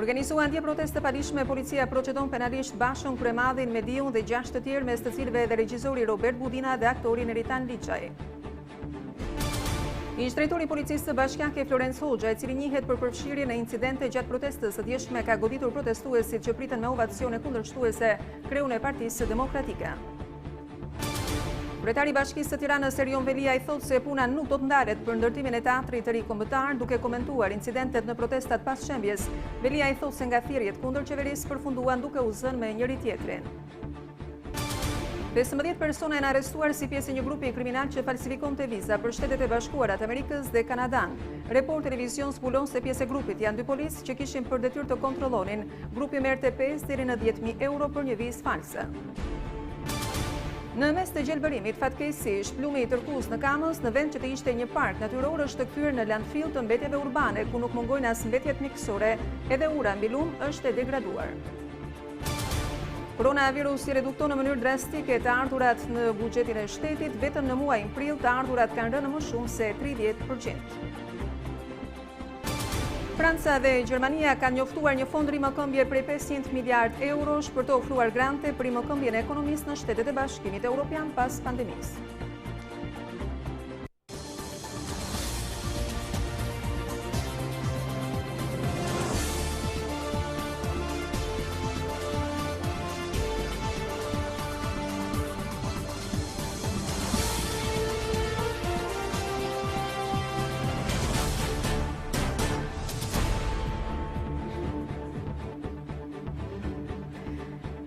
Organizuan dje proteste palishme, policia procedon penalisht Bashën Kryemadhin, Mediun dhe 6 të tjerë, mes të cilëve edhe regjizori Robert Budina dhe aktori Neritan Liçaj. Ish drejtori i policisë së bashkiake Florence Hoxha, i cili njihet për përfshirje në incidente gjatë protestës së djeshme, ka goditur protestuesit që pritën me ovacione kundërshtuese kreun e Partisë Demokratike. Kryetari i Bashkisë së Tiranës Erion Velia i thotë se puna nuk do të ndalet për ndërtimin e teatrit të ri kombëtar, duke komentuar incidentet në protestat pas shembjes. Velia i thotë se nga thirrjet kundër qeverisë përfunduan duke u zënë me njëri tjetrin. 15 persona janë arrestuar si pjesë e një grupi kriminal që falsifikonte viza për Shtetet e Bashkuara të Amerikës dhe Kanadan. Report Televizion zbulon se pjesë e grupit janë 2 policë që kishin për detyrë të kontrollonin. Grupi merrte 5 deri në 10.000 euro për një vizë false. Në mes të gjelbërimit, fatkeqësisht, plumi i tërkus në Kamës, në vend që të ishte një park natyror, është të kthyer në landfill të mbetjeve urbane, ku nuk mungojnë as mbetjet mjekësore, edhe ura mbi lum është e degraduar. Koronavirusi redukton në mënyrë drastike të ardhurat në buxhetin e shtetit, vetëm në muajin prill të ardhurat kanë rënë më shumë se 30%. Franca dhe Gjermania kanë njoftuar një fond rimëkëmbje prej 500 miliard eurosh për të ofruar grante për rimëkëmbjen e ekonomisë në Shtetet e Bashkimit Evropian pas pandemisë.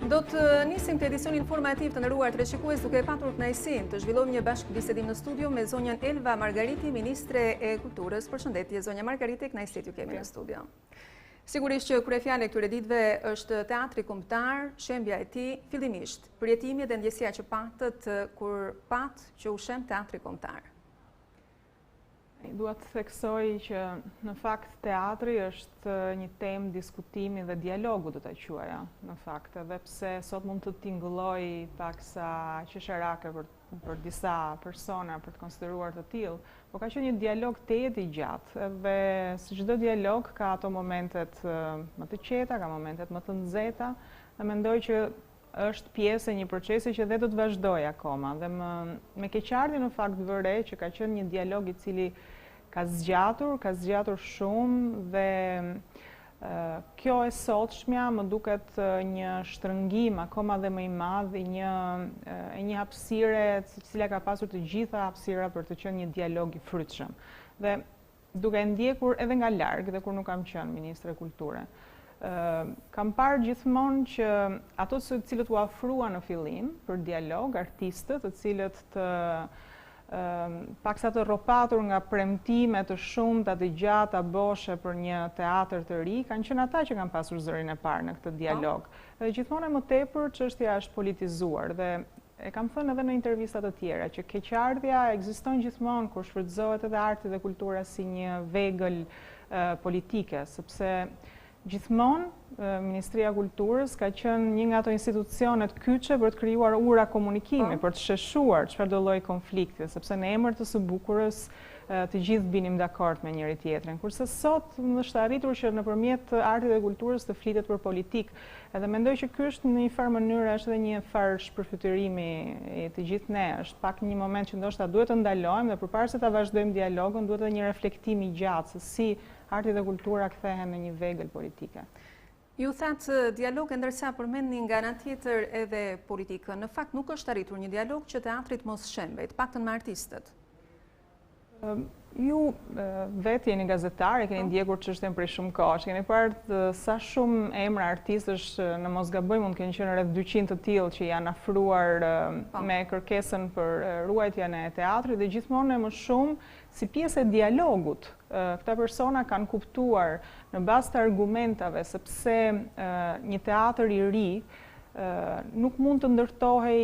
Do të nisim të edicion informativ të nderuar teleshikues duke patur kënaqësinë të zhvillojmë një bashkëbisedim në studio me zonjën Elva Margariti, ministre e Kulturës. Përshëndetje, zonja Margariti, kënaqësi t'ju kemi në studio. Sigurisht që kryefjala e këtyre ditëve është teatri kombëtar, shembja e tij, fillimisht përjetimi dhe ndjesia që patët kur pat që u shem teatri kombëtar. Dua të theksoj që në fakt teatri është një temë diskutimi dhe dialogu, do ta quaja, në fakt, edhe pse sot mund të tingëlloj paksa qesharake për disa persona për të konsideruar të tillë, por ka qenë një dialog i gjatë, edhe si çdo dialog ka ato momentet më të qeta, ka momentet më të nxehta, dhe mendoj që është pjesë e një procesi që dhe do të vazhdoj akoma. Dhe me keqardhje në fakt vëre që ka qenë një dialog i cili ka zgjatur shumë dhe kjo e sotshmja më duket një shtrëngim akoma dhe më i madh e një hapësire e cila ka pasur të gjitha hapësirat për të qenë një dialog i frytshëm. Dhe duke ndjekur edhe nga larg dhe kur nuk kam qenë ministre kulture, kam parë gjithmonë që ato të cilët u afruan në fillim për dialog, artistët, të cilët paksa të rropatur nga premtime të shumta të gjata boshe për një teatr të ri, kanë qenë ata që kanë pasur zërin e parë në këtë dialog. Dhe gjithmonë më tepër çështja është politizuar dhe e kam thënë edhe në intervista të tjera që keqardhja ekziston gjithmonë kur shfrytëzohet edhe arti dhe kultura si një vegël politike, sepse gjithmonë Ministria e Kulturës ka qenë një nga ato institucionet kyçe për të krijuar ura komunikimi, për të sheshuar çfarëdo lloj konflikti, sepse në emër të së bukurës të gjithë binim dakord me njëri tjetrin. Kurse sot është arritur që nëpërmjet artit dhe kulturës të flitet për politikë, edhe mendoj që ky është në një farë mënyrë është edhe një farë shpërfytyrimi i të gjithë ne, është pak një moment që ndoshta duhet të ndalojmë dhe përpara se ta vazhdojmë dialogun, duhet edhe një reflektim i gjatë se si arti dhe kultura kthehen në një vegël politike. Ju thatë dialog e ndërsa përmendni nga ana tjetër edhe politikën. Në fakt nuk është arritur një dialog që teatrit mos shembej, të paktën me artistët. Ju vetë jeni gazetar, e keni ndjekur çështjen prej shumë kohësh. Keni parë sa shumë emra artistësh në mos gaboj mund të kenë qenë rreth 200 të tillë që janë afruar me kërkesën për ruajtjen e teatrit dhe gjithmonë më shumë si pjesë e dialogut. Këta persona kanë kuptuar në bazë të argumentave sepse një teatr i ri nuk mund të ndërtohej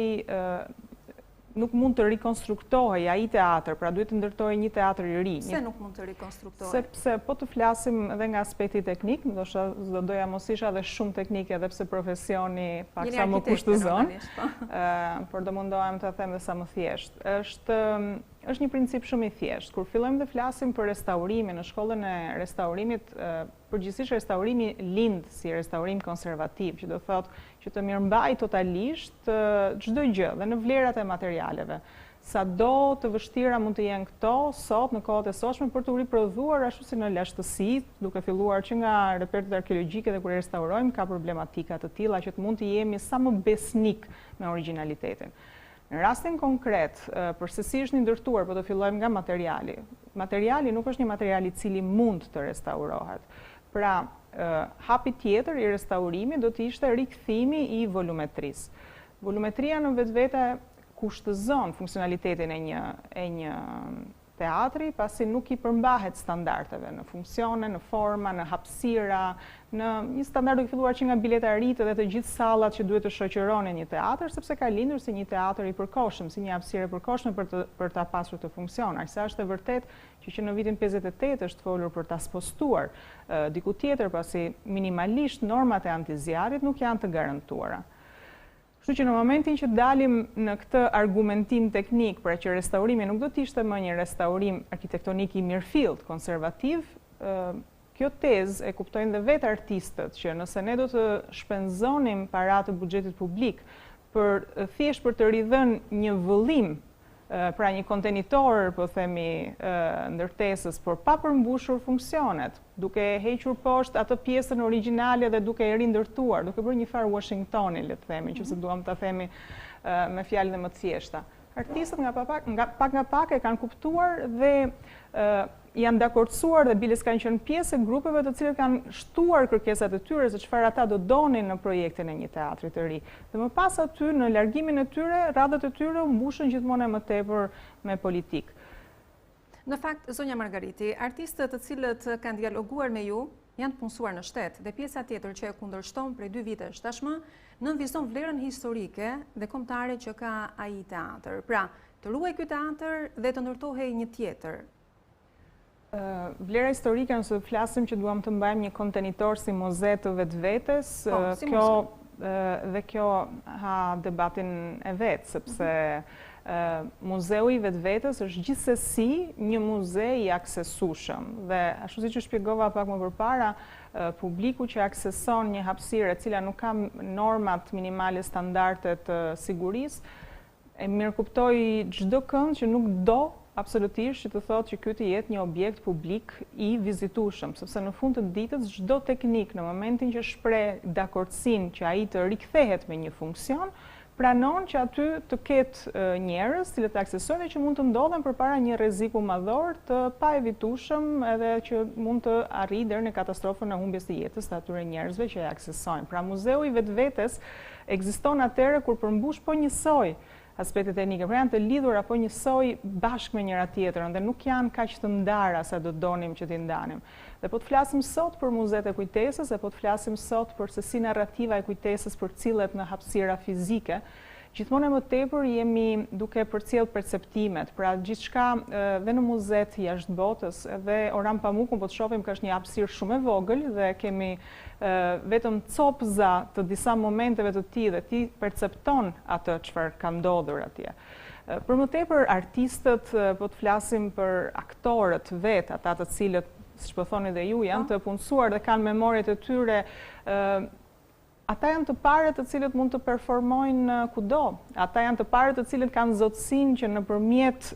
nuk mund të rikonstruktohej ai teatr, pra duhet të ndërtohej një teatr i ri. Pse nuk mund të rikonstruktohej? Sepse po të flasim edhe nga aspekti teknik, ndoshta do doja mos isha edhe shumë teknike edhe pse profesioni paksa më kushtozon, por do mundohem të them dhe sa më thjesht. Është është një princip shumë i thjeshtë. Kur fillojmë të flasim për restaurimin në shkollën e restaurimit, përgjithsisht restaurimi lind si restaurim konservativ, që do thotë që të mirëmbaj totalisht çdo gjë dhe në vlerat e materialeve. Sa do të vështira mund të jenë këto sot në kohët e sotshme për të riprodhuar ashtu si në lashtësi, duke filluar që nga repertet arkeologjike dhe kur restaurojmë ka problematika të tilla që të mund të jemi sa më besnik me origjinalitetin. Në rastin konkret, për se si është ndërtuar, po të fillojmë nga materiali. Materiali nuk është një material i cili mund të restaurohet. Pra, hapi tjetër i restaurimit do të ishte rikthimi i volumetrisë. Volumetria në vetvete kushtëzon funksionalitetin e një teatri, pasi nuk i përmbahet standardeve në funksione, në forma, në hapësira, në një standard duke filluar që nga biletaritë dhe të gjithë sallat që duhet të shoqëronin një teatr, sepse ka lindur si një teatr i përkohshëm, si një hapësirë e përkohshme për ta pasur të funksionar. Sa është e vërtet që në vitin 58 është folur për ta spostuar diku tjetër, pasi minimalisht normat e antizjarrit nuk janë të garantuara. Kështu që në momentin që dalim në këtë argumentim teknik, pra që restaurimi nuk do të ishte më një restaurim arkitektonik i mirëfillt, konservativ, kjo tezë e kuptojnë dhe vetë artistët, që nëse ne do të shpenzonim para të buxhetit publik thjesht për të ridhënë një vëllim, pra një kontenitor, po themi, ndërtesës, por pa përmbushur funksionet, duke hequr poshtë atë pjesën origjinale dhe duke e rindërtuar, duke bërë një farë Washingtoni, le të themi, që se duam ta themi me fjalë dhe më të thjeshta. Artistët nga pak e kanë kuptuar dhe janë dakordsuar dhe biles kanë qenë pjesë e grupeve të cilët kanë shtuar kërkesat e tyre se çfarë ata do donin në projektin e një teatri të ri. Dhe më pas aty në largimin e tyre, radhët e tyre u mbushën gjithmonë më tepër me politikë. Në fakt, zonja Margariti, artistët të cilët kanë dialoguar me ju janë të punësuar në shtet dhe pjesa tjetër që e kundërshton prej 2 vitesh tashmë nënvizon vlerën historike dhe kombëtare që ka ai teatr. Pra, të ruaj ky teatr dhe të ndërtohej një tjetër. Vlera historike nëse të flasim që duam të mbajmë një kontenitor si muze të vetvetes, kjo ha debatin e vet, sepse muzeu i vetvetes është gjithsesi një muze i aksesueshëm dhe ashtu siç u shpjegova pak më përpara, publiku që akseson një hapësirë e cila nuk ka normat minimale standarde të sigurisë, e mirëkuptoi çdo kënd që nuk do absolutisht që të thotë që ky të jetë një objekt publik i vizitueshëm, sepse në fund të ditës çdo teknik në momentin që shpreh dakordsinë që ai të rikthehet me një funksion, pranon që aty të ketë njerëz që të aksesojnë dhe që mund të ndodhen përpara një rreziku madhor të paevitueshëm edhe që mund të arrijë deri në katastrofën e humbjes të jetës të atyre njerëzve që e aksesojnë. Pra muzeu i vetvetes ekziston atëherë kur përmbush po njësoj aspektet teknike, pra janë të lidhur apo njësoj bashkë me njëra tjetrën dhe nuk janë kaq të ndara sa do donim që t'i ndanim. Dhe po të flasim sot për muzet e kujtesës, e po të flasim sot për se si narrativa e kujtesës përcillet në hapësira fizike, gjithmonë e më tepër jemi duke përcjell perceptimet, pra gjithçka dhe në muzet jashtë botës, edhe Orhan Pamukun po të shohim ka është një hapësirë shumë e vogël dhe kemi vetëm copza të disa momenteve të tij dhe ti percepton atë çfarë ka ndodhur atje. Për më tepër artistët, po të flasim për aktorët vet, ata të cilët, siç po thoni dhe ju, janë të punësuar dhe kanë memoriet e tyre, ata janë të parët të cilët mund të performojnë kudo. Ata janë të parët të cilët kanë zotësinë që nëpërmjet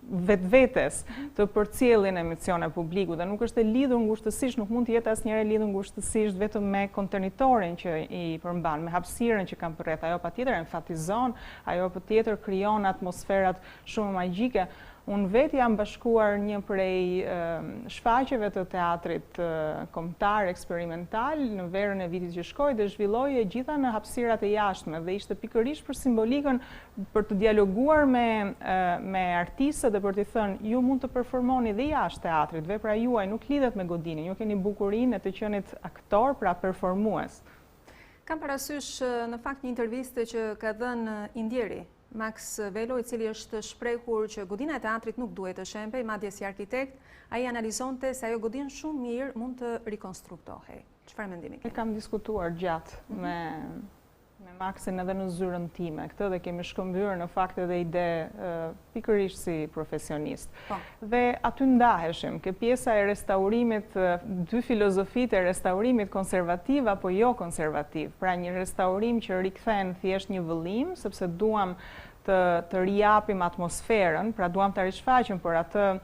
vetvetes të përcjellin emisione publiku dhe nuk është e lidhur ngushtësisht, nuk mund të jetë asnjëherë e lidhur ngushtësisht vetëm me kontenitorin që i përmban, me hapësirën që kanë përreth. Ajo patjetër enfatizon, ajo patjetër krijon atmosferat shumë magjike. Unë vetë jam bashkuar një prej shfaqjeve të teatrit kombëtar eksperimental në verën e vitit që shkoi dhe zhvilloi e gjitha në hapësirat e jashtme dhe ishte pikërisht për simbolikën për të dialoguar me artistët dhe për t'i thënë ju mund të performoni dhe jashtë teatrit, vepra juaj nuk lidhet me godinin, ju keni bukurinë e të qenit aktor, pra performues. Kam parasysh në fakt një intervistë që ka dhënë Indjeri Max Velo, i cili është shprehur që godina e teatrit nuk duhet të shempej, madje si arkitekt, ai analizonte se ajo godinë shumë mirë mund të rikonstruktohej. Çfarë mendimi ke? Kam diskutuar gjatë Me Maksin edhe në zyrën time. Këtë dhe kemi shkëmbyrë në fakt edhe ide pikërisht si profesionist. Dhe aty ndaheshim, ke pjesa e restaurimit, dy filozofitë e restaurimit konservativ apo jo konservativ. Pra një restaurim që rikthen thjesht një vëllim, sepse duam të rijapim atmosferën, pra duam të rishfaqim, por atë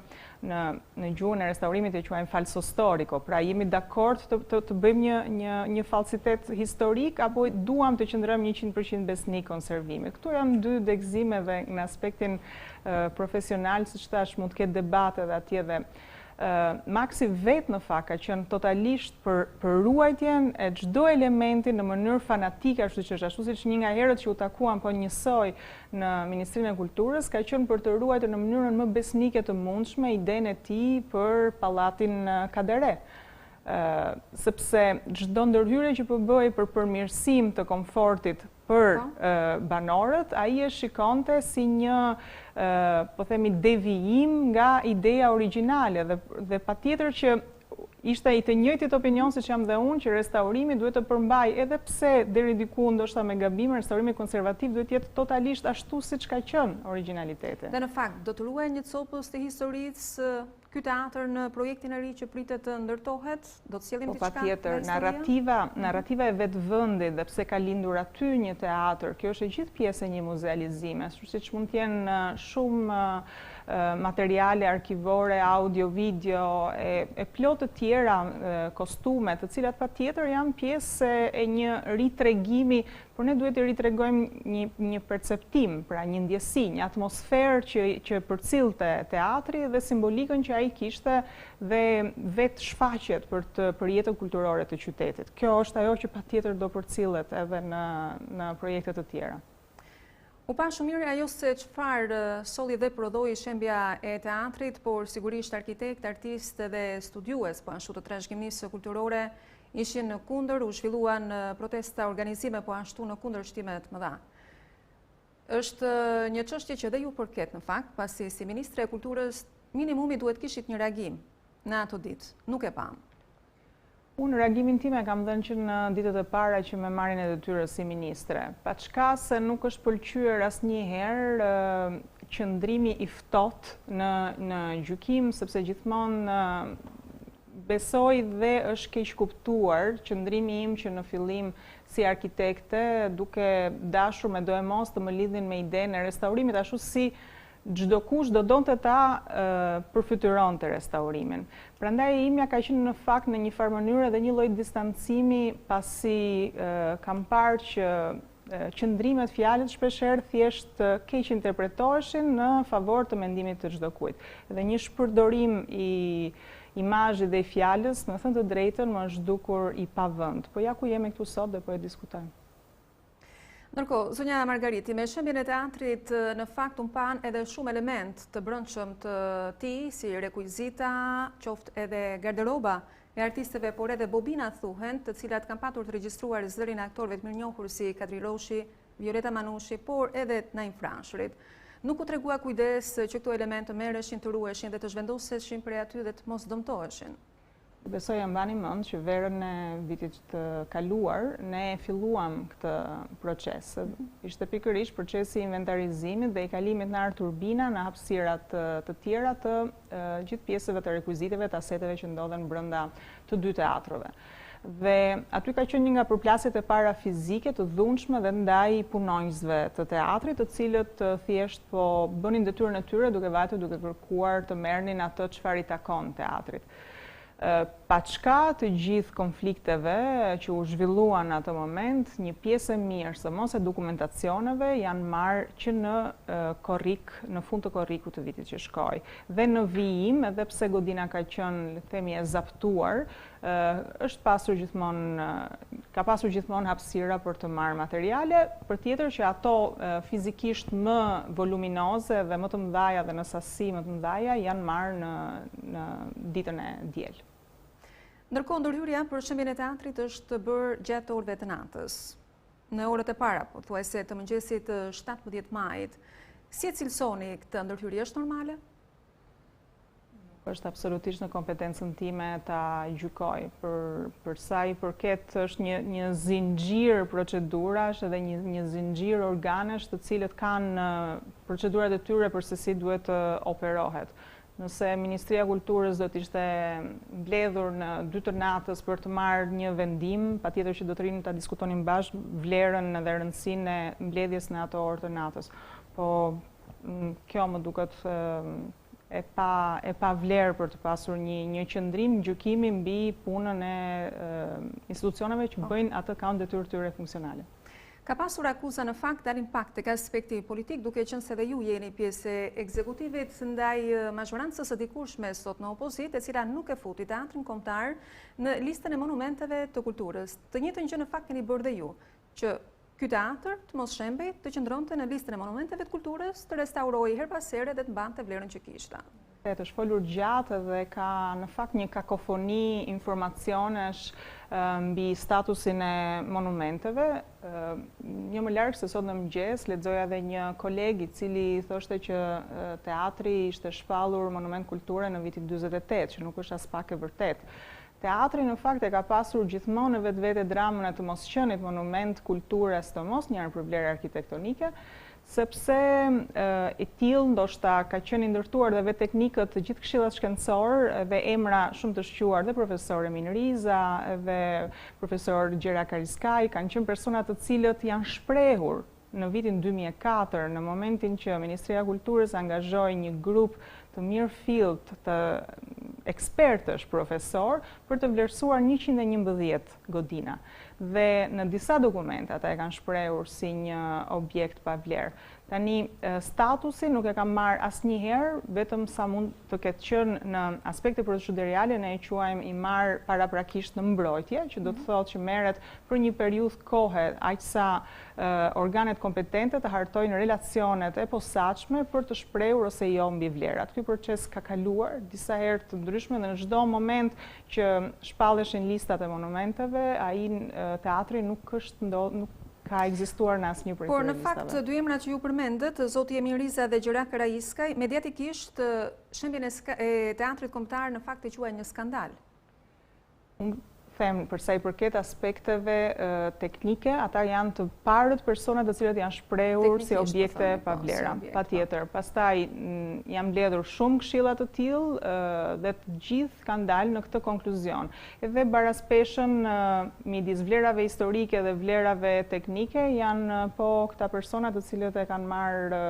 në gjuhën e restaurimit e quajmë falso storico, pra jemi dakord të bëjmë një falsitet historik, apo duam të qëndrojmë 100% besnik konservimit. Këto janë dy degëzime dhe në aspektin profesional, siç thash, mund të ketë debate dhe atje dhe Maksi vetë në fakt ka qenë totalisht për ruajtjen e çdo elementi në mënyrë fanatike, ashtu që është ashtu siç një nga herët që u takuam po njësoj në Ministrinë e Kulturës, ka qenë për të ruajtur në mënyrën më besnike të mundshme idenë e tij për pallatin Kadere. Sepse çdo ndërhyrje që po bëhej për përmirësim të komfortit për banorët, ai e shikonte si një po themi devijim nga ideja origjinale dhe patjetër që ishte i të njëjtit opinion siç jam dhe unë që restaurimi duhet të përmbajë edhe pse deri diku ndoshta me gabime, restaurimi konservativ duhet të jetë totalisht ashtu siç ka qenë origjinaliteti. Dhe në fakt do të ruajë një copës të historisë ky teatr në projektin e ri që pritet të ndërtohet, do të sjellim diçka? Patjetër, narrativa e vetë vendit dhe pse ka lindur aty një teatr, kjo është e gjithë pjesë e një muzealizime, siç mund të jenë shumë materiale arkivore, audio, video, e plot të tjera, kostume, të cilat patjetër janë pjesë e një ritregimi, por ne duhet të ritregojmë një perceptim, pra një ndjesi, një atmosferë që përcillte teatri dhe simbolikën që ai kishte dhe vetë shfaqet për jetën kulturore të qytetit. Kjo është ajo që patjetër do përcillet edhe në projekte të tjera. U pa shumë mirë ajo se çfarë solli dhe prodhoi shembja e teatrit, por sigurisht arkitekt, artist dhe studiues, po ashtu të trashëgimisë kulturore ishin në kundër, u zhvilluan protesta, organizime, po ashtu në kundër shtimet mëdha. Është një çështje që dhe ju përket në fakt, pasi si ministre e kulturës minimumi duhet kishit një reagim në ato ditë, nuk e pam. Unë reagimin time kam dhënë që në ditët e para që me marrjen e detyrës si ministre. Pa çka se nuk është pëlqyer asnjëherë qëndrimi i ftohtë në gjykim, sepse gjithmonë besoj dhe është keq kuptuar qëndrimi im që në fillim si arkitekte, duke dashur me do e mos të më lidhin me idenë e restaurimit, ashtu si çdo kush do donte ta përfytyron të restaurimin. Prandaj imja ka qenë në fakt në një farë mënyrë edhe një lloj distancimi, pasi kam parë që qëndrimet fjalët shpeshherë thjesht keq interpretoheshin në favor të mendimit të çdo kujt. Dhe një shpërdorim i imazhit dhe i fjalës, me thënë të drejtën, më është dukur i pavend. Po ja ku jemi këtu sot dhe po e diskutojmë. Ndërkohë, zonja Margariti, me shembjen e teatrit në fakt un pan edhe shumë element të brendshëm të tij, si rekuizita, qoftë edhe garderoba e artisteve, por edhe bobina thuhen, të cilat kanë patur të regjistruar zërin e aktorëve të mirënjohur si Kadri Roshi, Violeta Manushi, por edhe të Naim Frashërit. Nuk u tregua kujdes që këto elemente merreshin, të ruheshin dhe të zhvendoseshin prej aty dhe të mos dëmtoheshin. Besoj e mbani mend që verën e vitit të kaluar ne filluam këtë proces. Ishte pikërisht procesi i inventarizimit dhe i kalimit në turbina në hapësirat të tjera të gjithë pjesëve të rekuiziteve, të aseteve që ndodhen brenda të dy teatrove. Dhe aty ka qenë një nga përplasjet e para fizike të dhunshme dhe ndaj punonjësve të teatrit, të cilët thjesht po bënin detyrën e tyre duke vajtur duke kërkuar të merrnin atë çfarë i takon teatrit. Pa çka të gjithë konflikteve që u zhvilluan në atë moment, një pjesë e mirë së mos e dokumentacioneve janë marrë që në korrik, në fund të korrikut të vitit që shkoi. Dhe në vijim, edhe pse godina ka qenë, themi, e zaptuar, ka pasur gjithmonë hapësira për të marrë materiale, përtjetër që ato fizikisht më voluminoze dhe më të mëdhaja dhe në sasi më të mëdhaja janë marrë në ditën e diel. Ndërkohë, ndërhyrja për shembjen e teatrit është bërë gjatë orëve të natës. Në orët e para, pothuajse të mëngjesit 17 majit. Si e cilësoni këtë ndërhyrje, është normale? Është absolutisht në kompetencën time ta gjykoj. Për sa i përket është një zinxhir procedurash dhe një zinxhir organesh të cilët kanë procedurat e tyre për se si duhet të operohet. Nëse Ministria e Kulturës do të ishte mbledhur në 2 të natës për të marrë një vendim, patjetër që do të rinim ta diskutonim bashkë vlerën dhe rëndësinë e mbledhjes në ato orë të natës. Po kjo më duket e pa vlerë për të pasur një qëndrim gjykimi mbi punën e institucioneve që bëjnë atë kanë detyrë tyre funksionale. Ka pasur akuza në fakt dalin pak tek aspekti politik, duke qenë se dhe ju jeni pjesë e ekzekutivit ndaj mazhorancës së dikurshme sot në opozitë, e cila nuk e futi teatrin kombëtar në listën e monumenteve të kulturës. Të njëjtën gjë në fakt keni bërë dhe ju, që ky teatr të mos shembej të qëndronte në listën e monumenteve të kulturës, të restaurohej her pas here dhe të mbante vlerën që kishte. Është folur gjatë dhe ka në fakt një kakofoni informacionesh mbi statusin e monumenteve. Një më larg se sot në mëngjes lexoja edhe një koleg I cili thoshte që teatri ishte shpallur monument kulture në vitin 48, që nuk është as pak e vërtet. Teatri në fakt e ka pasur gjithmonë në vetvete dramën e të mosqenit monument kulture, sidomos një për vlerë arkitektonike, sepse I tillë ndoshta ka qenë ndërtuar dhe vetë teknikët të gjithë këshillat shkencor dhe emra shumë të shquar dhe profesor Emin Riza dhe profesor Tjera kanë qenë persona të cilët janë shprehur në vitin 2004, në momentin që Ministria e Kulturës angazhoi një grup të mirëfillt të ekspertësh profesor për të vlerësuar 111 godina. Dhe në disa dokumenta ata e kanë shprehur si një objekt pa vlerë. Tani statusi nuk e ka marrë asnjëherë, vetëm sa mund të ketë qenë në aspekte procedurale, ne e quajmë I marr paraprakisht në mbrojtje, që do të thotë që merret për një periudhë kohe aq sa organet kompetente të hartojnë relacionet e posaçme për të shprehur ose jo mbi vlerat. Ky proces ka kaluar disa herë të ndryshme dhe në çdo moment që shpalleshin listat e monumenteve, ai teatri nuk ka ekzistuar në asnjë prej Por në fakt, dy emrat që ju përmendët, zoti Emin Riza dhe Gjera Karaiskaj, mediatikisht shembjen e teatrit kombëtar në fakt e quajnë një skandal. Unë them përsa I përket aspekteve teknike, ata janë të parët personat të cilët janë shprehur si objekte pa vlera. Patjetër. Pastaj janë mbledhur shumë këshilla të tillë dhe të gjithë kanë dalë në këtë konkluzion. Edhe baraspeshën midis vlerave historike dhe vlerave teknike janë po këta persona të cilët e kanë marrë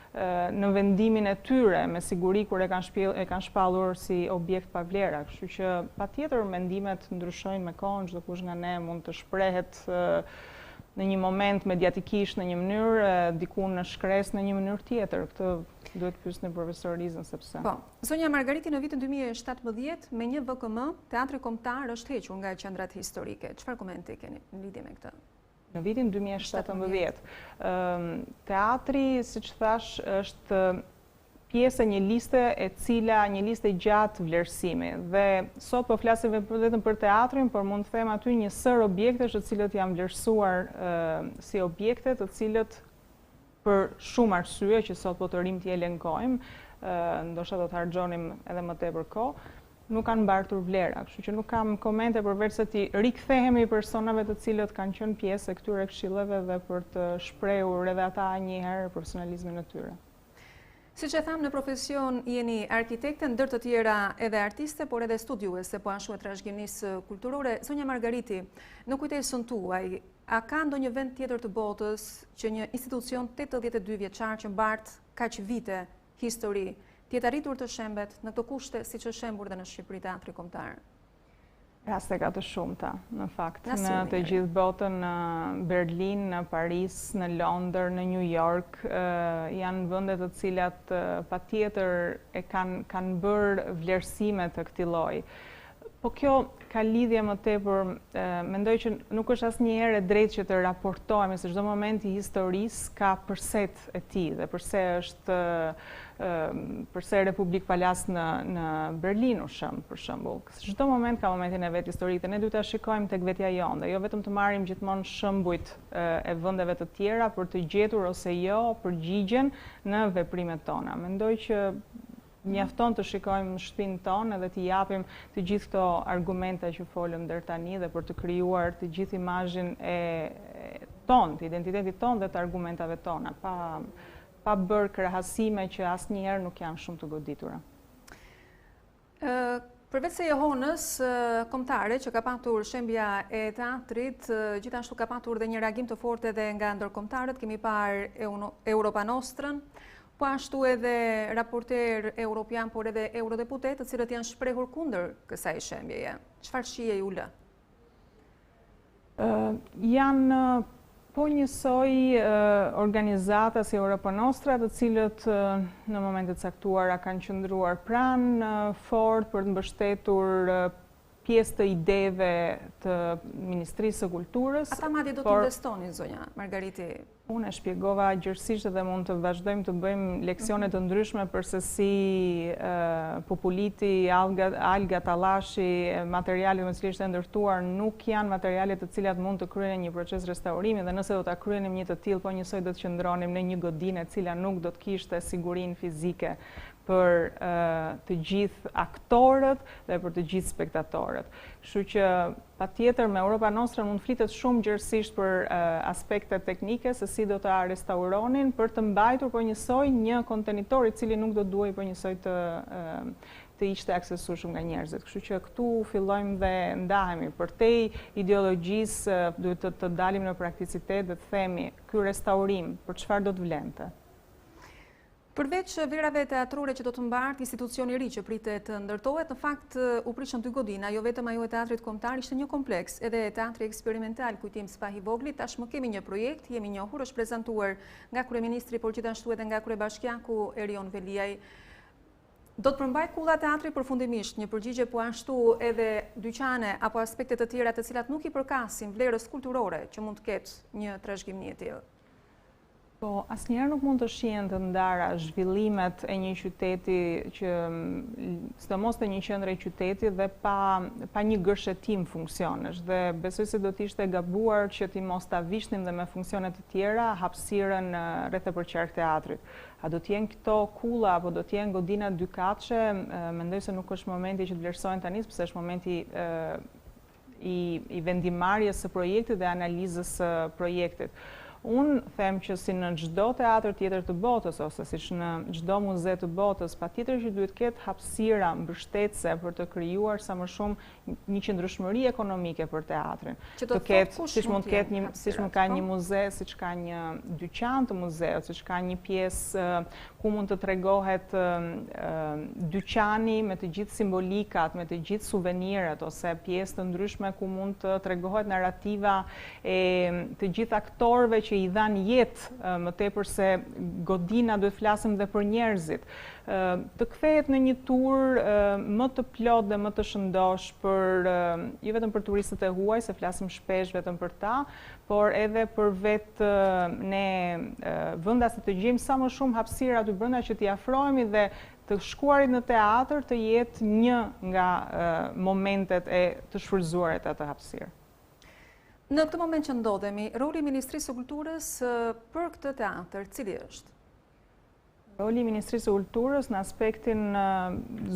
në vendimin e tyre, me siguri kur e kanë shpallur si objekt pa vlera. Kështu që patjetër mendimet ndryshojnë me kohën, çdo kush nga ne mund të shprehet në një moment mediatikisht në një mënyrë, diku në shkres në një mënyrë tjetër. Këtë duhet pyesni profesor Rizën sepse. Po, zonja Margariti në vitin 2017 me një VKM, teatri kombëtar është hequr nga qendrat historike. Çfarë komenti keni në lidhje me këtë? Në vitin 2017, teatri, siç thash, është pjesë e një liste e cila një liste gjatë vlerësimi. Dhe sot po flasim vetëm për teatrin, por mund të them aty një sër objektesh të cilët janë vlerësuar si objekte të cilët për shumë arsye që sot po të rim t'i elenkojmë, ndoshta do të harxhonim edhe më tepër kohë, nuk kanë mbartur vlera, kështu që nuk kam komente përveç se ti rikthehemi personave të cilët kanë qenë pjesë e këtyre këshilleve dhe për të shprehur edhe ata një herë profesionalizmin e tyre. Siç e tham, në profesion jeni arkitekte, ndër të tjera edhe artiste, por edhe studiuese po ashtu e trashëgimisë kulturore. Zonja Margariti, në kujtesën tuaj, a ka ndonjë vend tjetër të botës që një institucion 82 vjeçar që mbart kaq vite histori tjetë arritur të shembet në këto kushte si që shembur dhe në Shqipëri teatri kombëtar? Raste ka të shumta, në fakt. Në të gjithë botën, në Berlin, në Paris, në Londër, në New York, janë vende të cilat patjetër e kanë bërë vlerësime të këtij lloji. Po kjo ka lidhje më tepër, mendoj që nuk është asnjëherë e drejtë që të raportohemi se çdo moment I historisë ka përset e tij dhe përse Republik Palas në Berlin për shembull. Çdo moment ka momentin e vet historik dhe ne duhet ta shikojmë tek vetja jonë dhe jo vetëm të marrim gjithmonë shembujt e vendeve të tjera për të gjetur ose jo përgjigjen në veprimet tona. Mendoj që Mjafton të shikojmë në shtëpinë tonë dhe të japim të gjithë këto argumenta që folëm deri tani dhe për të krijuar të gjithë imazhin e tonë, të identitetit tonë dhe të argumentave tona, pa bërë krahasime që asnjëherë nuk janë shumë të goditura. Përveç se johonës kombëtare që ka patur shembja e teatrit, gjithashtu ka patur dhe një reagim të fortë edhe nga ndërkombëtarët, kemi parë Europa Nostrën, po ashtu edhe raporter europian, por edhe eurodeputet, të cilët janë shprehur kundër kësaj shembjeje. Çfarë shije ju lë? Janë po njësoj organizata si Europa Nostra, të cilët në momentet caktuara kanë qëndruar pranë fort për të mbështetur pjesë të ideve të Ministrisë së Kulturës. Ata madje do të investonin, zonja Margariti. Unë e shpjegova gjërësisht dhe mund të vazhdojmë të bëjmë leksione të ndryshme për se si populiti, alga, tallashi, materialet me cilat është ndërtuar nuk janë materialet të cilat mund të kryen një proces restaurimi dhe nëse do ta kryenim një të tillë, po njësoj do të qëndronim në një godinë e cila nuk do të kishte sigurinë fizike për të gjithë aktorët dhe për të gjithë spektatorët. Kështu që patjetër me Europa Nostra mund flitet shumë gjërësisht për aspekte teknike se si do ta restauronin për të mbajtur po njësoj një kontenitor i cili nuk do duhej po njësoj të ishte aksesueshëm nga njerëzit. Kështu që këtu fillojmë dhe ndahemi. Përtej ideologjisë duhet të dalim në prakticitet dhe të themi ky restaurim për çfarë do të vlente. Përveç verave teatrore që do të mbartë institucioni i ri që pritet të ndërtohet, në fakt u prishën 2 godina, jo vetëm ajo e teatrit kombëtar, ishte një kompleks, edhe teatri eksperimental kujtim Spahi Vogli. Tashmë kemi një projekt, jemi njohur, është prezantuar nga kryeministri, por gjithashtu edhe nga kryebashkiaku Erion Veliaj. Do të përmbaj kulla teatri përfundimisht një përgjigje po ashtu edhe dyqane apo aspekte të tjera të cilat nuk i përkasin vlerës kulturore që mund të ketë një trashëgimi i tillë? Po, asnjëherë nuk mund të shihen të ndara zhvillimet e një qyteti që sidomos të një qendre e qytetit dhe pa një gërshetim funksionesh dhe besoj se do të ishte gabuar që ti mos ta vishnim dhe me funksione të tjera hapësirën rreth e përqark teatrit. A do të jenë këto kulla apo do të jenë godina dykatëshe, mendoj se nuk është momenti që të vlerësohen tani, sepse është momenti i vendimarrjes së projektit dhe analizës së projektit. Unë them që si në çdo teatr tjetër të botës ose siç në çdo muze të botës, patjetër që duhet ketë hapësira mbështetëse për të krijuar sa më shumë një qëndrueshmëri ekonomike për teatrin. Të ketë siç mund të ketë siç mund ka një muze, siç ka një dyqan të muzeut, siç ka një pjesë ku mund të tregohet dyqani me të gjithë simbolikat, me të gjithë suvenirat ose pjesë të ndryshme ku mund të tregohet narrativa e të gjithë aktorëve që i dhanë jetë, më tepër se godina duhet flasim dhe për njerëzit. Të kthehet në një tur më të plot dhe më të shëndosh për jo vetëm për turistët e huaj, se flasim shpesh vetëm për ta, por edhe për vetë ne vendasit të gjejmë sa më shumë hapësira aty brenda që t'i afrohemi dhe të shkuarit në teatr të jetë një nga momentet e të shfrytzuarit atë hapësirë. Në këtë moment që ndodhemi, roli i Ministrisë së Kulturës për këtë teatr, cili është? Roli i Ministrisë së Kulturës në aspektin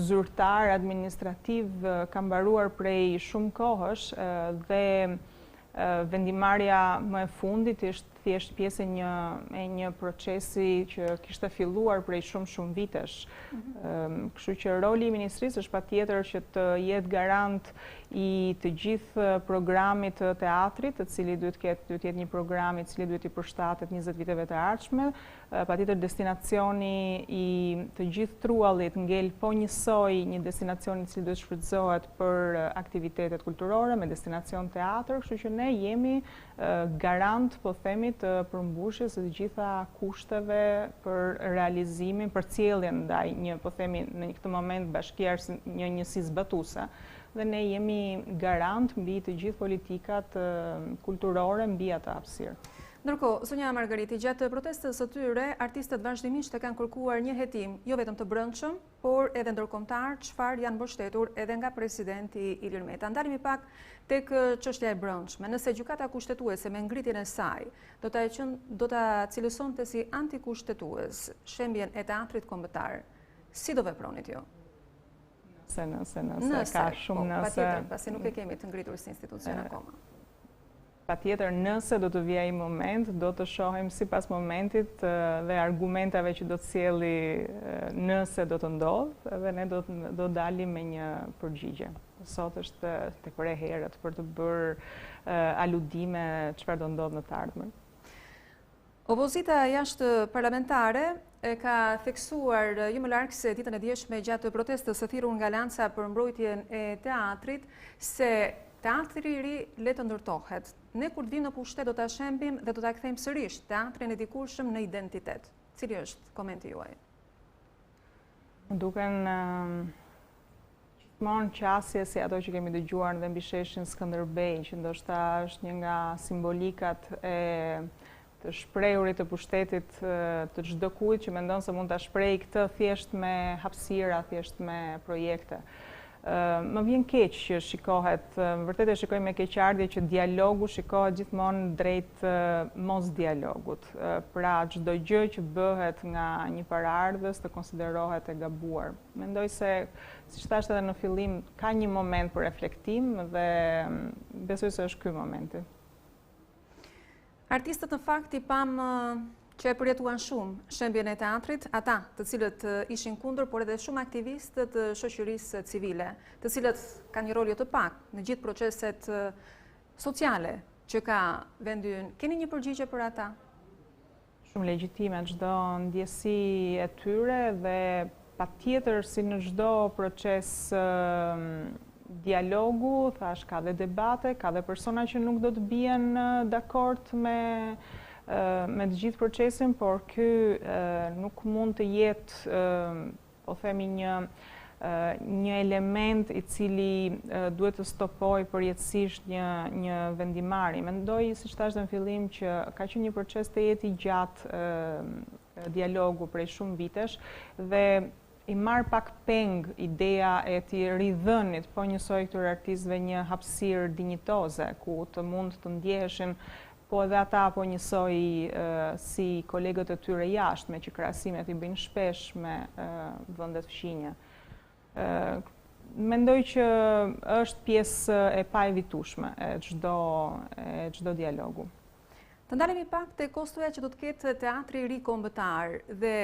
zyrtar, administrativ, ka mbaruar prej shumë kohësh dhe vendimarrja më e fundit është thjesht pjesë e një procesi që kishte filluar prej shumë vitesh. Kështu që roli i Ministrisë është patjetër që të jetë garant i të gjithë programit të teatrit, të cili duhet jetë një program i cili duhet i përshtatet 20 viteve të ardhshme, patjetër destinacioni i të gjithë truallit ngel po njësoj një destinacion i cili duhet shfrytëzohet për aktivitetet kulturore me destinacion teatr, kështu që ne jemi garant, po themi, të përmbushjes së të gjitha kushteve për realizimin, për ciljen ndaj një, po themi, në këtë moment bashkiar një njësi zbatuese. Dhe ne jemi garant mbi të gjithë politikat kulturore mbi atë hapësirë. Ndërkohë, zonja Margariti, gjatë protestës së tyre, artistët vazhdimisht e kanë kërkuar një hetim, jo vetëm të brendshëm, por edhe ndërkombëtar, çfarë janë mbështetur edhe nga presidenti Ilir Meta. Ndalemi pak tek çështja e brendshme. Nëse gjykata kushtetuese me ngritjen e saj do ta cilësonte si antikushtetues shembjen e teatrit kombëtar, Si do vepronit ju? Nëse, ka shumë nëse. Patjetër, pasi nuk e kemi të ngritur si institucion akoma. Patjetër, nëse do të vijë moment, do të shohim sipas momentit dhe argumentave që do të sjelli nëse do të ndodh, dhe ne do dalim me një përgjigje. Sot është tepër e herët për të bërë aludime çfarë do ndodh në të ardhmen. Opozita jashtë parlamentare e ka theksuar jo më larg se ditën e djeshme gjatë protestës së thirrur nga Lanca për mbrojtjen e teatrit, se teatri i ri le të ndërtohet. Ne kur të vim në pushtet do ta shembim dhe do ta kthejmë sërish teatrin e dikurshëm në identitet. Cili është komenti juaj? Më duken gjithmonë qasje si ato që kemi dëgjuar dhe mbi sheshin Skënderbej, që ndoshta është një nga simbolikat e të shprehurit të pushtetit të çdo kujt që mendon se mund ta shprehë këtë thjesht me hapësira, thjesht me projekte. Më vjen keq që shikohet, vërtet e shikoj me keqardhje që dialogu shikohet gjithmonë drejt mos dialogut. Pra çdo gjë që bëhet nga një paraardhës të konsiderohet e gabuar. Mendoj se, siç thashë edhe në fillim, ka një moment për reflektim dhe besoj se është ky momenti. Artistët në fakt i pam që e përjetuan shumë shembjen e teatrit, ata të cilët ishin kundër, por edhe shumë aktivistët të shoqërisë civile, të cilët kanë një rol jo të pak në gjithë proceset sociale që ka vendi ynë. Keni një përgjigje për ata? Shumë legjitime çdo ndjesi e tyre dhe patjetër si në çdo proces dialogu, thash, ka dhe debate, ka dhe persona që nuk do të bien dakord me të gjithë procesin, por ky nuk mund të jetë, po themi, një element i cili duhet të stopoj përjetësisht një vendimarrje. Mendoj, siç thash në fillim, që ka qenë një proces të jetë i gjatë dialogu prej shumë vitesh dhe i marr pak peng ideja e t'i ridhënit po njësoj këtyre artistëve një hapësirë dinjitoze, ku të mund të ndjeheshin po edhe ata po njësoj si kolegët e tyre jashtë, me që krahasimet i bëjnë shpesh me vendet fqinje. Mendoj që është pjesë e paevitueshme e çdo dialogu. Të ndalemi pak te kostoja që do të ketë teatri i ri kombëtar dhe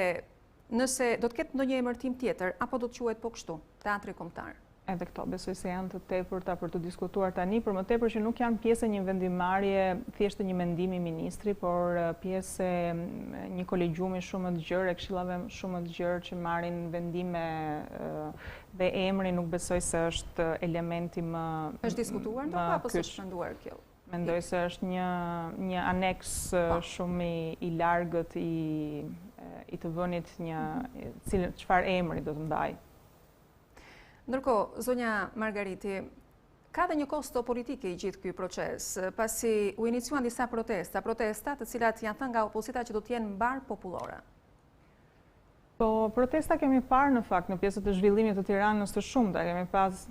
nëse do të ketë ndonjë emërtim tjetër, apo do të quhet po kështu, teatri kombëtar? Edhe këto besoj se janë të tepërta për të diskutuar tani, për më tepër që nuk janë pjesë e një vendimarrje, thjesht një mendimi ministri, por pjesë e një kolegjiumi shumë të gjerë, e këshillave shumë të gjerë që marrin vendime dhe emri nuk besoj se është elementi më. Është diskutuar ndonjë apo s'është shënduar kjo? Mendoj se është një aneks shumë i largët i të vënit çfarë emri do të mbaj. Ndërkohë, zonja Margariti, ka dhe një kosto politike i gjithë ky proces, pasi u iniciuan disa protesta të cilat janë thënë nga opozita që do të jenë mbar popullore. Po, protesta kemi parë në fakt në pjesët e zhvillimit të Tiranës të shumta.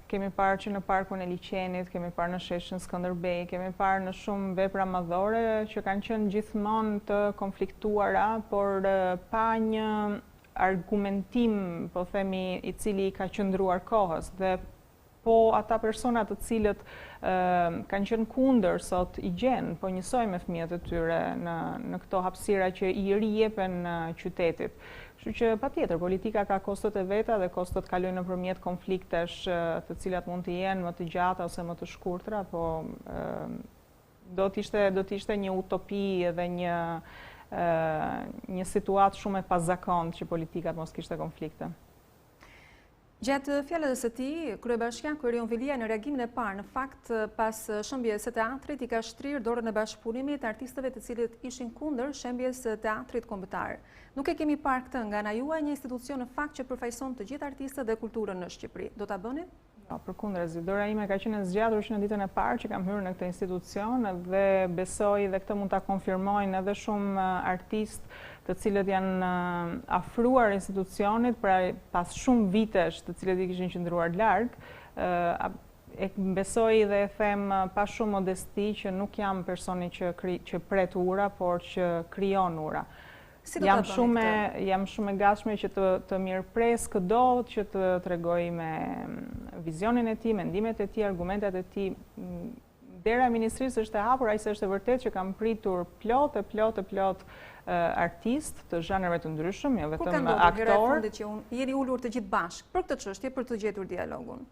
Kemi parë që në parkun e Liçenit, kemi parë në sheshin Skënderbej, kemi parë në shumë vepra madhore që kanë qenë gjithmonë të konfliktuara, por pa një argumentim, po themi, i cili ka qëndruar kohës. Dhe po ata persona të cilët kanë qenë kundër sot i gjen, po njësoj me fëmijët e tyre në këto hapësira që i rijepen qytetit. Kështu që patjetër politika ka kostot e veta dhe kostot kalojnë nëpërmjet konfliktesh të cilat mund të jenë më të gjata ose më të shkurtra, po do të ishte një utopi dhe një situatë shumë e pazakontë që politikat mos kishte konflikte. Gjatë fjalës së tij, kryebashkiaku Erion Vilia në reagimin e parë, në fakt pas shembjes së teatrit, i ka shtrirë dorën e bashkëpunimit artistëve të cilët ishin kundër shembjes së teatrit kombëtar. Nuk e kemi parë këtë nga ana juaj, një institucion në fakt që përfaqëson të gjithë artistët dhe kulturën në Shqipëri. Do ta bëni? Jo, përkundërzi, dora ime ka qenë e zgjatur që në ditën e parë që kam hyrë në këtë institucion dhe besoj dhe këtë mund ta konfirmojnë edhe shumë artistë të cilët janë afruar institucionit pas shumë vitesh të cilët i kishin qëndruar larg. E besoj dhe e them pa shumë modesti që nuk jam personi që pret ura, por që krijon ura. Jam shumë e gatshme që të mirëpres këdo, që të tregoj me vizionin e tij, mendimet e tij, argumentet e tij. Dera e ministrisë është e hapur, aq sa është e vërtetë që kam pritur plot artistë të zhanreve të ndryshëm, jo vetëm aktorë. Kur ka ndodhur hera e fundit që jeni ulur të gjithë bashkë për këtë çështje, për të gjetur dialogun?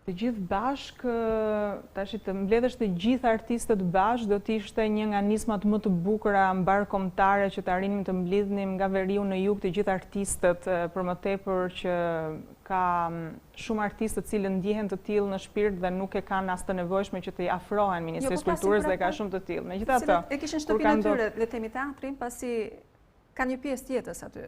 Të gjithë bashkë, tash të mbledhësh të gjithë artistët bashkë, do të ishte një nga nismat më të bukura mbarkombëtare që të arrinim të mblidhnim nga veriu në jug të gjithë artistët, për më tepër që ka shumë artistë të cilë ndjehen të tillë në shpirt dhe nuk e kanë as të nevojshme që të i afrohen Ministrisë Kulturës dhe ka shumë të tillë. Megjithatë, e kishin shtëpinë e tyre, le të themi teatrin, pasi ka një pjesë tjetës aty.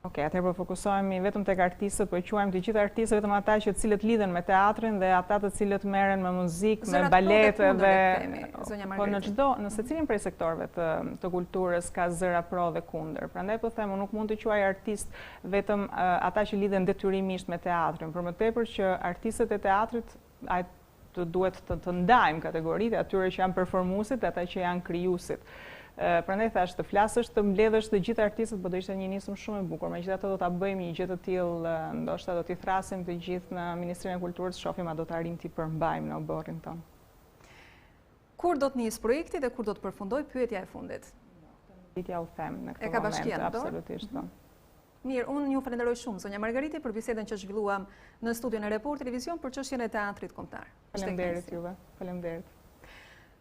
Okej, atëherë po fokusohemi vetëm tek artistët, po e quajmë të gjithë artistët vetëm ata që cilët lidhen me teatrin dhe ata të cilët merren me muzikë, me balet dhe po në secilin prej sektorëve të kulturës ka zëra pro dhe kundër. Prandaj po them, unë nuk mund të quaj artist vetëm ata që lidhen detyrimisht me teatrin, për më tepër që artistët e teatrit duhet të ndajmë kategoritë atyre që janë performuesit dhe ata që janë krijuesit. Prandaj thash të flasësh të mbledhësh të gjithë artistët, po do ishte një nismë shumë e bukur. Megjithatë do ta bëjmë një gjë të tillë, ndoshta do t'i thrasim të gjithë në Ministrinë e Kulturës, shohim a do të arrijmë t'i përmbajmë në oborrin tonë. Kur do të nisë projekti dhe kur do të përfundoj pyetja e fundit? Ditja u them në këtë moment. E ka bashkian, absolutisht po. Mirë, unë ju falenderoj shumë, zonja Margariti, për bisedën që zhvilluam në studion e Report Televizion për çështjen e teatrit kombëtar. Faleminderit juve. Faleminderit.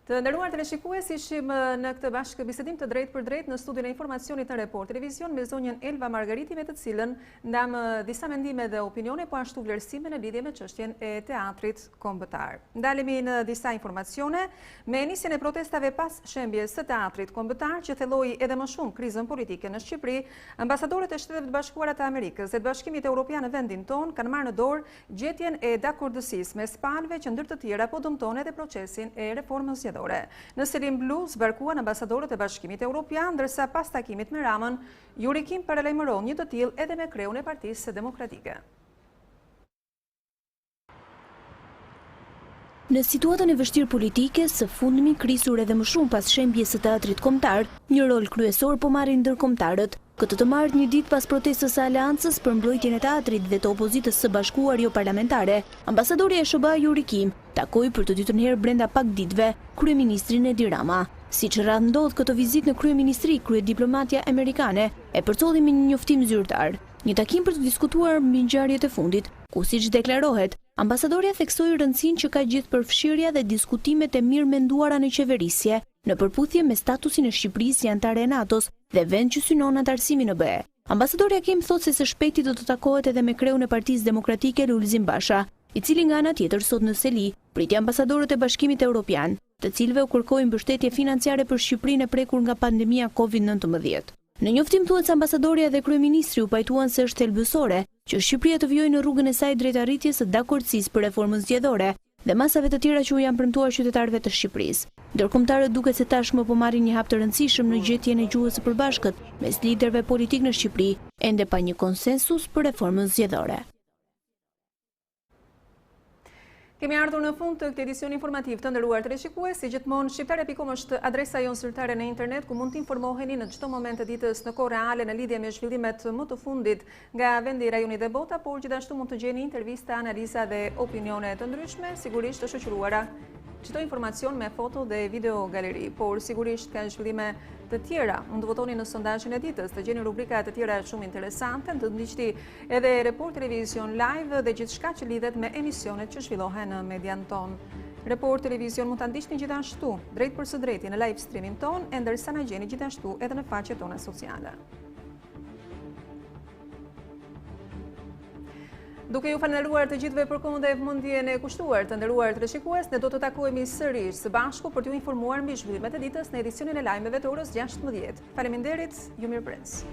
Të nderuar teleshikues, ishim në këtë bashkë bisedim të drejtë për drejtë në studion e informacionit në Report Televizion me zonjën Elva Margariti, me të cilën ndam disa mendime dhe opinione, po ashtu vlerësime në lidhje me çështjen e teatrit kombëtar. Ndalemi në disa informacione me nisjen e protestave pas shembjes së teatrit kombëtar që thelloi edhe më shumë krizën politike në Shqipëri. Ambasadorët e Shtetet Bashkuara të Amerikës dhe të Bashkimit Evropian në vendin tonë kanë marrë në dorë gjetjen e dakordësisë mes palëve që ndër të tjera po dëmton edhe procesin e reformës. Në Selim Blu zbarkuan ambasadorët e Bashkimit Evropian, ndërsa pas takimit me Ramën, Jurikim paralajmëron një të tillë edhe me kreun e Partisë Demokratike. Në situatën e vështirë politike, së fundmi krisur edhe më shumë pas shembjes së teatrit kombëtar, një rol kryesor po marrin ndërkombëtarët. Këtë të marrë një ditë pas protestës së Aleancës për mbrojtjen e teatrit dhe të opozitës së bashkuar jo parlamentare, ambasadori e SBA Jurikim takoi për të dytën herë brenda pak ditëve kryeministrin Edi Rama. Siç rrallë ndodh këtë vizitë në kryeministri, kryediplomatja amerikane e përcolli me një njoftim zyrtar. Një takim për të diskutuar mbi ngjarjet e fundit, ku siç deklarohet, ambasadorja theksoi rëndësinë që ka gjithëpërfshirja dhe diskutimet e mirë menduara në qeverisje, në përputhje me statusin e Shqipërisë si anëtare e NATO-s dhe vend që synon anëtarësimin në BE. Ambasadori Hakim thotë se së shpejti do të takohet edhe me kreun e Partisë Demokratike Lulzim Basha, i cili nga ana tjetër sot në Seli priti ambasadorët e Bashkimit Evropian, të cilëve u kërkoi mbështetje financiare për Shqipërinë e prekur nga pandemia COVID-19. Në njoftim thuhet se ambasadorja dhe kryeministri u pajtuan se është thelbësore që Shqipëria të vijojë në rrugën e saj drejt arritjes së dakordësisë për reformën zgjedhore dhe masave të tjera që u janë premtuar qytetarëve të Shqipërisë. Ndërkombëtarët duket se tashmë po marrin një hap të rëndësishëm në gjetjen e gjuhës së përbashkët mes liderëve politik në Shqipëri, ende pa një konsensus për reformën zgjedhore. Kemi ardhur në fund të këtij edicioni informativ të nderuar teleshikues, si gjithmonë shqiptare.com është adresa jonë zyrtare në internet ku mund të informoheni në çdo moment të ditës në kohë reale në lidhje me zhvillimet më të fundit nga vendi, rajoni dhe bota, por gjithashtu mund të gjeni intervista, analiza dhe opinione të ndryshme, sigurisht të shoqëruara çdo informacion me foto dhe video galeri, por sigurisht ka zhvillime të tjera. Mund të votoni në sondazhin e ditës, të gjeni rubrika të tjera shumë interesante, të ndiqni edhe Report Televizion Live dhe gjithçka që lidhet me emisionet që zhvillohen në median ton. Report Televizion mund ta ndiqni gjithashtu drejt për së drejti në live streaming ton, e ndërsa na gjeni gjithashtu edhe në faqet tona sociale. Duke ju falenderuar të gjithëve për kohën dhe vëmendjen e kushtuar, të nderuar teleshikues, ne do të takohemi sërish së bashku për t'ju informuar mbi zhvillimet e ditës në edicionin e lajmeve të orës 16. Faleminderit, ju mirëpres.